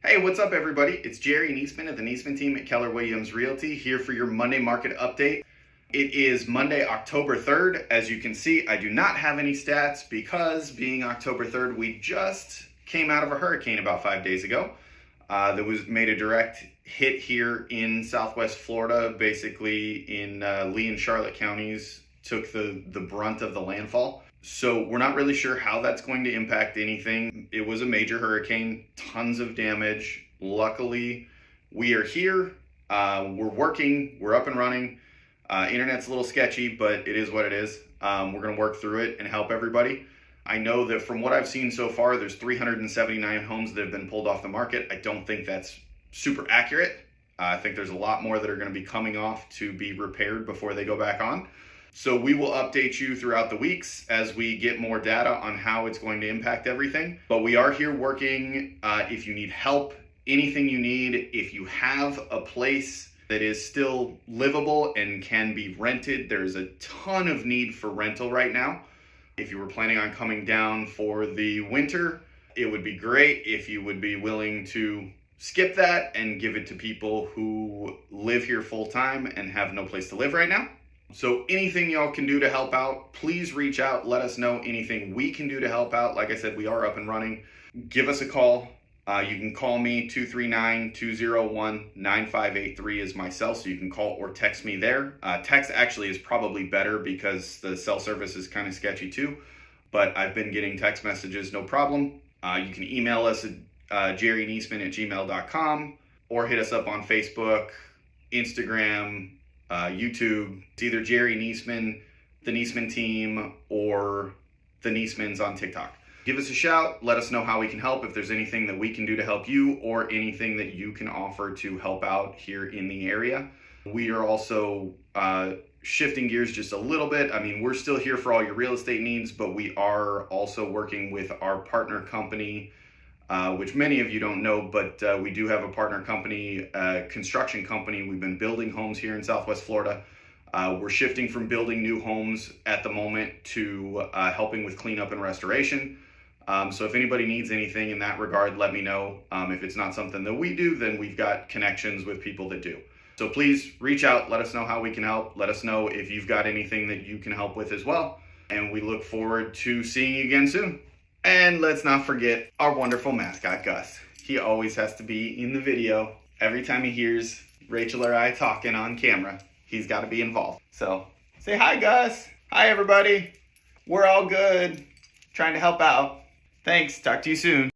Hey, what's up everybody? It's Jerry Niesman of the Niesman team at Keller Williams Realty here for your Monday market update. It is Monday, October 3rd. As you can see, I do not have any stats because being October 3rd, we just came out of a hurricane about 5 days ago that made a direct hit here in Southwest Florida, basically in Lee and Charlotte counties, took the brunt of the landfall. So we're not really sure how that's going to impact anything. It was a major hurricane, tons of damage. Luckily, we are here. We're working, we're up and running. Internet's a little sketchy, but it is what it is. We're gonna work through it and help everybody. I know that from what I've seen so far, there's 379 homes that have been pulled off the market. I don't think that's super accurate. I think there's a lot more that are gonna be coming off to be repaired before they go back on. So we will update you throughout the weeks as we get more data on how it's going to impact everything. But we are here working. If you need help, anything you need, if you have a place that is still livable and can be rented, there's a ton of need for rental right now. If you were planning on coming down for the winter, it would be great if you would be willing to skip that and give it to people who live here full time and have no place to live right now. So anything y'all can do to help out, please reach out. Let us know anything we can do to help out. Like I said, we are up and running. Give us a call. You can call me, 239-201-9583 is my cell, so you can call or text me there. Text actually is probably better because the cell service is kind of sketchy too, but I've been getting text messages, no problem. You can email us at jerryniesman@gmail.com or hit us up on Facebook, Instagram, YouTube. It's either Jerry Niesman, the Niesman team, or the Niesmans on TikTok. Give us a shout. Let us know how we can help. If there's anything that we can do to help you or anything that you can offer to help out here in the area. We are also shifting gears just a little bit. I mean, we're still here for all your real estate needs, but we are also working with our partner company, which many of you don't know, but we do have a partner company, construction company. We've been building homes here in Southwest Florida. We're shifting from building new homes at the moment to helping with cleanup and restoration. So if anybody needs anything in that regard, let me know. If it's not something that we do, then we've got connections with people that do. So please reach out, let us know how we can help. Let us know if you've got anything that you can help with as well. And we look forward to seeing you again soon. And let's not forget our wonderful mascot, Gus. He always has to be in the video. Every time he hears Rachel or I talking on camera, he's got to be involved. So say hi, Gus. Hi, everybody. We're all good. Trying to help out. Thanks. Talk to you soon.